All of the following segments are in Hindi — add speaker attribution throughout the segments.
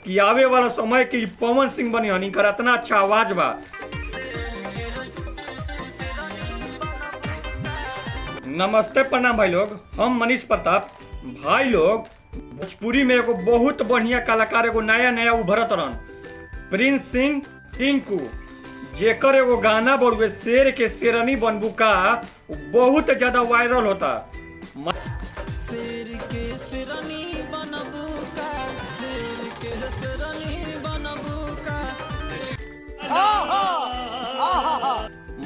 Speaker 1: कि आवे वाला समय की पवन सिंह बनी हन, इनकर इतना अच्छा आवाज बा। नमस्ते प्रणाम भाई लोग, हम मनीष प्रताप। भाई लोग, भोजपुरी में एगो बहुत बढ़िया कलाकार एगो नया उभरत रहन, प्रिंस सिंह टिंकू, जेकर एगो गाना बड़ुए शेर के शेरनी बनबू का, बहुत ज्यादा वायरल होता।
Speaker 2: शेर के शेरनी बनबू का, शेर के शेरनी बनबू का।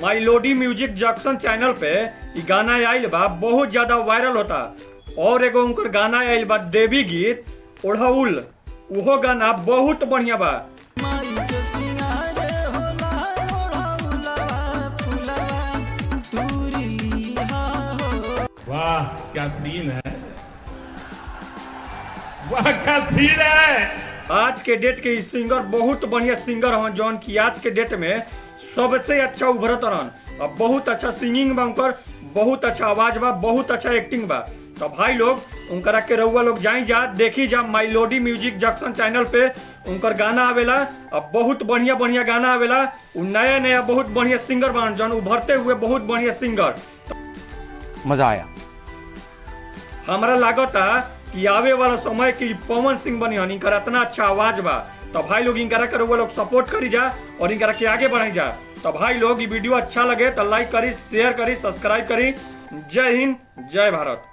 Speaker 1: माइलोडी म्यूजिक जंक्शन चैनल पे ई गाना आइल बा, बहुत ज्यादा वायरल होता। और एगो उनकर गाना आइल बा देवी गीत ओढ़ौल, उहो गाना बहुत बढ़िया बा।
Speaker 2: माई के सिंगार होला ओढ़ौलवा फुलवा तूरी लिहा हो।
Speaker 3: वाह क्या सीन है, वाह क्या सीन है।
Speaker 1: आज के डेट के सिंगर बहुत बढ़िया सिंगर हन, जौन की आज के डेट में सबसे अच्छा उभरत रहन। अब बहुत अच्छा सिंगिंग बा उनकर, बहुत अच्छा आवाज बा, बहुत अच्छा एक्टिंग बा। तो भाई लोग, उनकरा के रउआ लोग जाई जा, देखी जा माइलोडी म्यूजिक जंक्शन चैनल पे उनकर गाना आवेला। अब बहुत बढ़िया बढ़िया गाना आवेला। उ नया बहुत बढ़िया सिंगर बन, जौन उभरते हुए बहुत बढ़िया सिंगर।
Speaker 4: मजा आया।
Speaker 1: हमरा लागता कि आवे वाला समय की पवन सिंह बनी हन, इनकर इतना अच्छा आवाज बा। तो भाई लोग, इनकरा के रउआ लोग सपोर्ट करी जा और इनकरा के आगे बढ़ाई जा। तो भाई लोग, ये वीडियो अच्छा लगे तो लाइक करी, शेयर करी, सब्सक्राइब करी। जय हिंद, जय भारत।